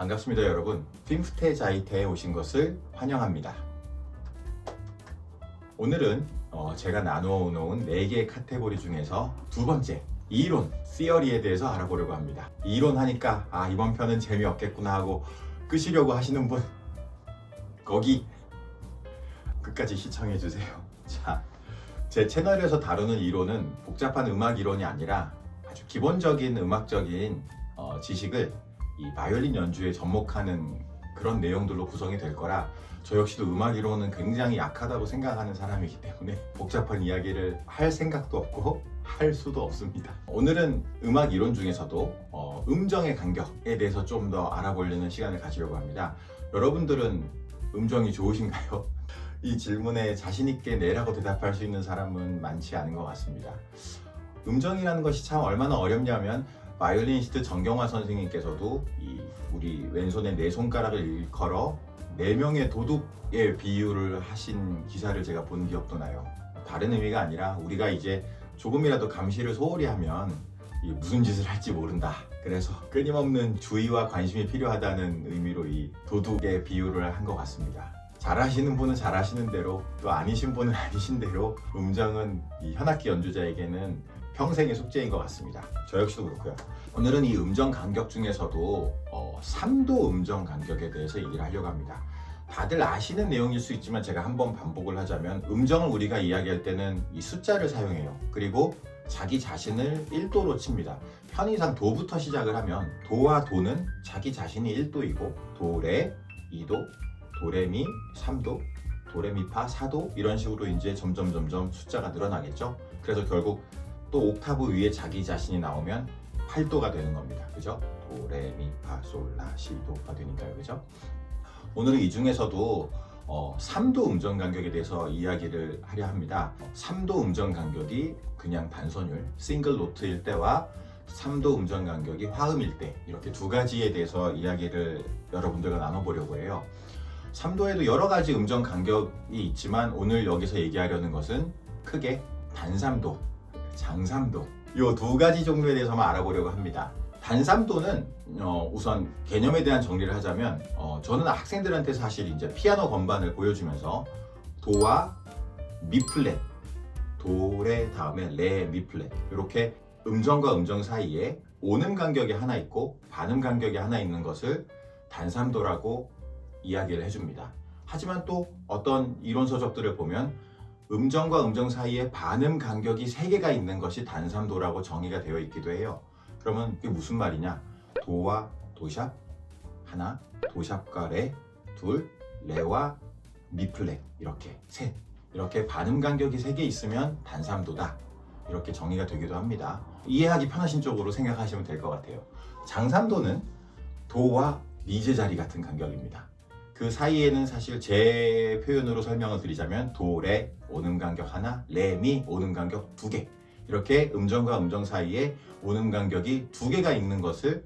반갑습니다 여러분. 핀프테자이테에 오신 것을 환영합니다. 오늘은 제가 나누어 놓은 4개의 카테고리 중에서 두 번째 이론, 시어리에 대해서 알아보려고 합니다. 이론하니까 이번 편은 재미없겠구나 하고 끄시려고 하시는 분 거기 끝까지 시청해주세요. 자, 제 채널에서 다루는 이론은 복잡한 음악 이론이 아니라 아주 기본적인 음악적인 지식을 이 바이올린 연주에 접목하는 그런 내용들로 구성이 될 거라 저 역시도 음악 이론은 굉장히 약하다고 생각하는 사람이기 때문에 복잡한 이야기를 할 생각도 없고 할 수도 없습니다. 오늘은 음악 이론 중에서도 음정의 간격에 대해서 좀 더 알아보려는 시간을 가지려고 합니다. 여러분들은 음정이 좋으신가요? 이 질문에 자신 있게 네라고 대답할 수 있는 사람은 많지 않은 것 같습니다. 음정이라는 것이 참 얼마나 어렵냐면 바이올리니스트 정경화 선생님께서도 우리 왼손에 4손가락을 일컬어 4명의 도둑의 비유를 하신 기사를 제가 본 기억도 나요. 다른 의미가 아니라 우리가 이제 조금이라도 감시를 소홀히 하면 무슨 짓을 할지 모른다. 그래서 끊임없는 주의와 관심이 필요하다는 의미로 이 도둑의 비유를 한 것 같습니다. 잘하시는 분은 잘하시는 대로 또 아니신 분은 아니신 대로 음정은 이 현악기 연주자에게는 평생의 숙제인 것 같습니다. 저 역시도 그렇고요. 오늘은 이 음정 간격 중에서도 3도 음정 간격에 대해서 얘기를 하려고 합니다. 다들 아시는 내용일 수 있지만 제가 한번 반복을 하자면 음정을 우리가 이야기할 때는 이 숫자를 사용해요. 그리고 자기 자신을 1도로 칩니다. 편의상 도부터 시작을 하면 도와 도는 자기 자신이 1도이고 도레 2도, 도레미 3도, 도레미파 4도 이런 식으로 이제 점점 숫자가 늘어나겠죠. 그래서 결국 또 옥타브 위에 자기 자신이 나오면 8도가 되는 겁니다. 그죠? 도레미파솔라시도가 되니까요. 그죠? 오늘은 이 중에서도 3도 음정 간격에 대해서 이야기를 하려 합니다. 3도 음정 간격이 그냥 단선율, 싱글 노트일 때와 3도 음정 간격이 화음일 때 이렇게 두 가지에 대해서 이야기를 여러분들과 나눠보려고 해요. 3도에도 여러 가지 음정 간격이 있지만 오늘 여기서 얘기하려는 것은 크게 단삼도, 장삼도 이 두 가지 종류에 대해서만 알아보려고 합니다. 단삼도는 우선 개념에 대한 정리를 하자면 저는 학생들한테 사실 이제 피아노 건반을 보여주면서 도와 미 플랫, 도레 다음에 레, 미 플랫 이렇게 음정과 음정 사이에 오는 간격이 하나 있고 반음 간격이 하나 있는 것을 단삼도라고 이야기를 해줍니다. 하지만 또 어떤 이론 서적들을 보면 음정과 음정 사이에 반음 간격이 3개가 있는 것이 단삼도라고 정의가 되어 있기도 해요. 그러면 그게 무슨 말이냐? 도와 도샵 하나, 도샵과 레 둘, 레와 미 플랫 이렇게 셋 이렇게 반음 간격이 3개 있으면 단삼도다 이렇게 정의가 되기도 합니다. 이해하기 편하신 쪽으로 생각하시면 될 것 같아요. 장삼도는 도와 미 제자리 같은 간격입니다. 그 사이에는 사실 제 표현으로 설명을 드리자면 도, 레 오는 간격 하나, 레, 미 오는 간격 2개 이렇게 음정과 음정 사이에 오는 간격이 2개가 있는 것을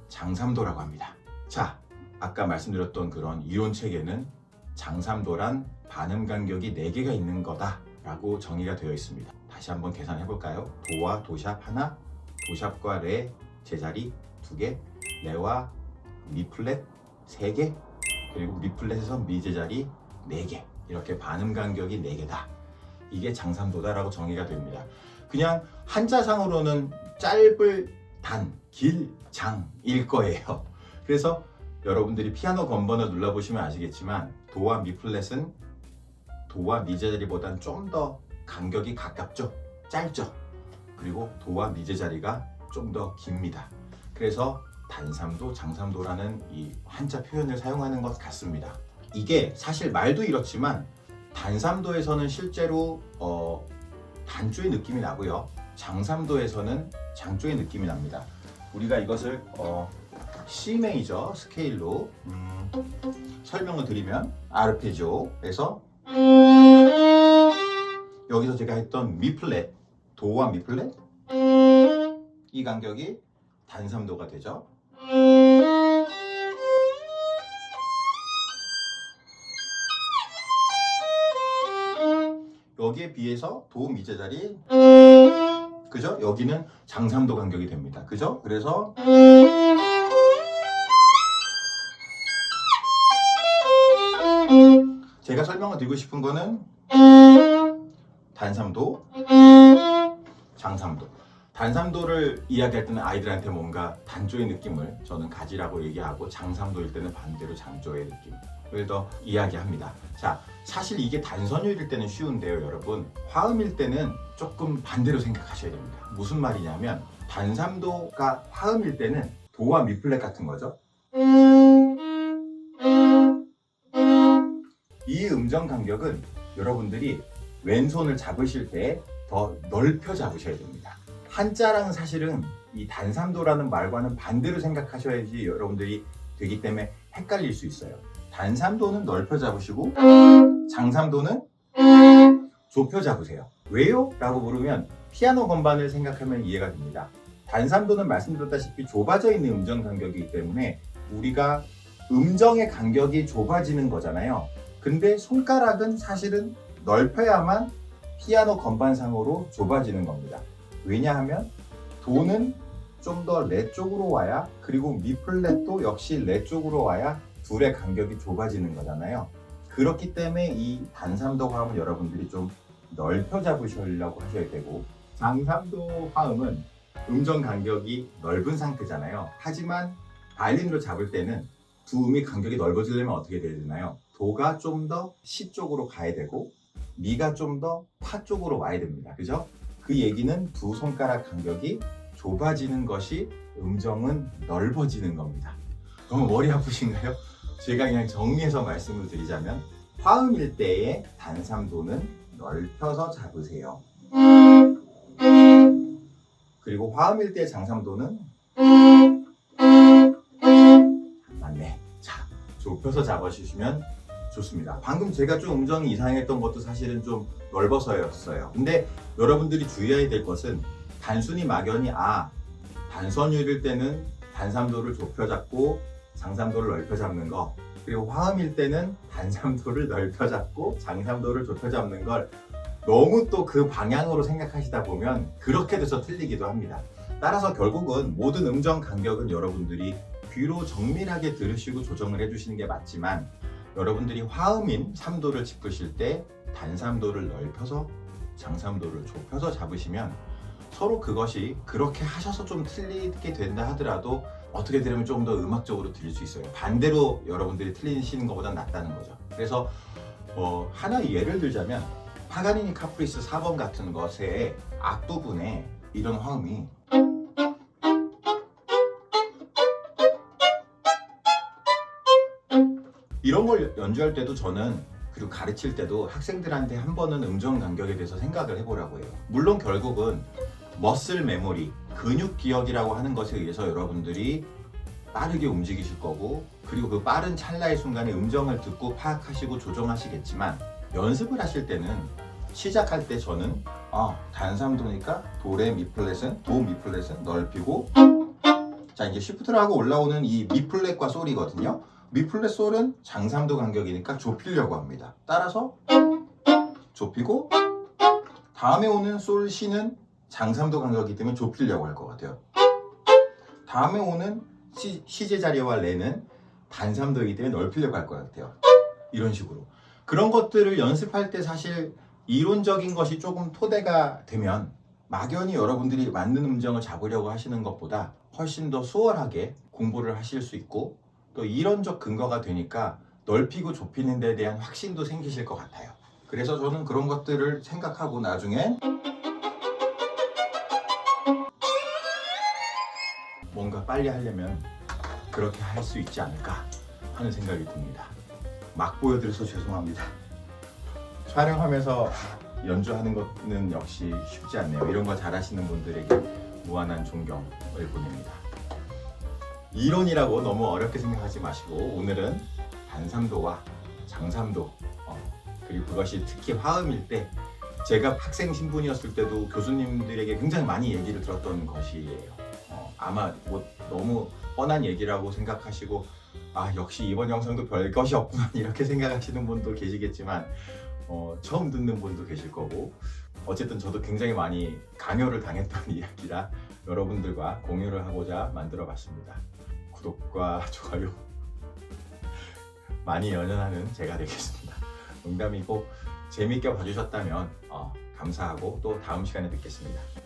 장삼도라고 합니다. 자, 아까 말씀드렸던 그런 이론 체계는 장삼도란 반음 간격이 4개가 있는 거다 라고 정의가 되어 있습니다. 다시 한번 계산해 볼까요? 도와 도샵 하나, 도샵과 레 제자리 2개, 레와 미 플랫 3개 그리고 미 플랫에서 미 제자리 4개 이렇게 반음 간격이 4개다. 이게 장삼도다라고 정의가 됩니다. 그냥 한자상으로는 짧을 단, 길, 장일 거예요. 그래서 여러분들이 피아노 건반을 눌러보시면 아시겠지만 도와 미 플랫은 도와 미 제자리보다는 좀 더 간격이 가깝죠. 짧죠. 그리고 도와 미 제자리가 좀 더 깁니다. 그래서 단삼도, 장삼도라는 이 한자 표현을 사용하는 것 같습니다. 이게 사실 말도 이렇지만 단삼도에서는 실제로 단조의 느낌이 나고요. 장삼도에서는 장조의 느낌이 납니다. 우리가 이것을 C 메이저 스케일로 설명을 드리면 아르페지오에서 여기서 제가 했던 미 플랫, 도와 미 플랫 이 간격이 단삼도가 되죠. 여기에 비해서 도 미 제자리 그죠? 여기는 장삼도 간격이 됩니다. 그죠? 그래서 제가 설명을 드리고 싶은 거는 단삼도, 장삼도. 단삼도를 이야기할 때는 아이들한테 뭔가 단조의 느낌을 저는 가지라고 얘기하고, 장삼도일 때는 반대로 장조의 느낌을 더 이야기합니다. 자, 사실 이게 단선율일 때는 쉬운데요, 여러분. 화음일 때는 조금 반대로 생각하셔야 됩니다. 무슨 말이냐면 단삼도가 화음일 때는 도와 미플랫 같은 거죠. 이 음정 간격은 여러분들이 왼손을 잡으실 때 더 넓혀 잡으셔야 됩니다. 한자랑 사실은 이 단삼도라는 말과는 반대로 생각하셔야지 여러분들이 되기 때문에 헷갈릴 수 있어요. 단삼도는 넓혀 잡으시고 장삼도는 좁혀 잡으세요. 왜요? 라고 물으면 피아노 건반을 생각하면 이해가 됩니다. 단삼도는 말씀드렸다시피 좁아져 있는 음정 간격이기 때문에 우리가 음정의 간격이 좁아지는 거잖아요. 근데 손가락은 사실은 넓혀야만 피아노 건반상으로 좁아지는 겁니다. 왜냐하면 도는 좀 더 레 쪽으로 와야, 그리고 미플랫도 역시 레 쪽으로 와야 둘의 간격이 좁아지는 거잖아요. 그렇기 때문에 이 단삼도 화음을 여러분들이 좀 넓혀 잡으시려고 하셔야 되고, 장삼도 화음은 음정 간격이 넓은 상태잖아요. 하지만 바이올린으로 잡을 때는 두 음이 간격이 넓어지려면 어떻게 돼야 되나요? 도가 좀 더 시 쪽으로 가야 되고 미가 좀 더 파 쪽으로 와야 됩니다. 그죠? 그 얘기는 두 손가락 간격이 좁아지는 것이 음정은 넓어지는 겁니다. 너무 머리 아프신가요? 제가 그냥 정리해서 말씀을 드리자면 화음일 때의 단삼도는 넓혀서 잡으세요. 그리고 화음일 때의 장삼도는 맞네. 자, 좁혀서 잡아주시면 좋습니다. 방금 제가 좀 음정이 이상했던 것도 사실은 좀 넓어서였어요. 근데 여러분들이 주의해야 될 것은 단순히 막연히 단선율일 때는 단삼도를 좁혀 잡고 장삼도를 넓혀 잡는 거, 그리고 화음일 때는 단삼도를 넓혀 잡고 장삼도를 좁혀 잡는 걸 너무 또 그 방향으로 생각하시다 보면 그렇게 돼서 틀리기도 합니다. 따라서 결국은 모든 음정 간격은 여러분들이 귀로 정밀하게 들으시고 조정을 해주시는 게 맞지만, 여러분들이 화음인 삼도를 짚으실 때 단삼도를 넓혀서 장삼도를 좁혀서 잡으시면 서로 그것이 그렇게 하셔서 좀 틀리게 된다 하더라도 어떻게 들으면 조금 더 음악적으로 들릴 수 있어요. 반대로 여러분들이 틀리시는 것보다 낫다는 거죠. 그래서 하나 예를 들자면 파가니니 카프리스 4번 같은 것의 앞부분에 이런 화음이 이런 걸 연주할 때도 저는, 그리고 가르칠 때도 학생들한테 한 번은 음정 간격에 대해서 생각을 해보라고 해요. 물론 결국은 머슬 메모리, 근육 기억이라고 하는 것에 의해서 여러분들이 빠르게 움직이실 거고, 그리고 그 빠른 찰나의 순간에 음정을 듣고 파악하시고 조정하시겠지만, 연습을 하실 때는 시작할 때 저는 단삼도니까 도레 미플랫은 도 미플랫은 넓히고, 자 이제 쉬프트를 하고 올라오는 이 미플랫과 솔이거든요. 미플랫 솔은 장삼도 간격이니까 좁히려고 합니다. 따라서 좁히고, 다음에 오는 솔 시는 장삼도 간격이기 때문에 좁히려고 할 것 같아요. 다음에 오는 시제 자리와 레는 단삼도이기 때문에 넓히려고 할 것 같아요. 이런 식으로. 그런 것들을 연습할 때 사실 이론적인 것이 조금 토대가 되면 막연히 여러분들이 맞는 음정을 잡으려고 하시는 것보다 훨씬 더 수월하게 공부를 하실 수 있고, 또 이론적 근거가 되니까 넓히고 좁히는 데 대한 확신도 생기실 것 같아요. 그래서 저는 그런 것들을 생각하고 나중에 뭔가 빨리 하려면 그렇게 할 수 있지 않을까 하는 생각이 듭니다. 막 보여드려서 죄송합니다. 촬영하면서 연주하는 것은 역시 쉽지 않네요. 이런 거 잘하시는 분들에게 무한한 존경을 보냅니다. 이론이라고 너무 어렵게 생각하지 마시고, 오늘은 단삼도와 장삼도, 그리고 그것이 특히 화음일 때, 제가 학생 신분이었을 때도 교수님들에게 굉장히 많이 얘기를 들었던 것이에요. 아마 뭐 너무 뻔한 얘기라고 생각하시고 역시 이번 영상도 별것이 없구나 이렇게 생각하시는 분도 계시겠지만, 처음 듣는 분도 계실 거고, 어쨌든 저도 굉장히 많이 강요를 당했던 이야기라 여러분들과 공유를 하고자 만들어 봤습니다. 구독과 좋아요 많이 연연하는 제가 되겠습니다. 농담이고 재밌게 봐주셨다면 감사하고 또 다음 시간에 뵙겠습니다.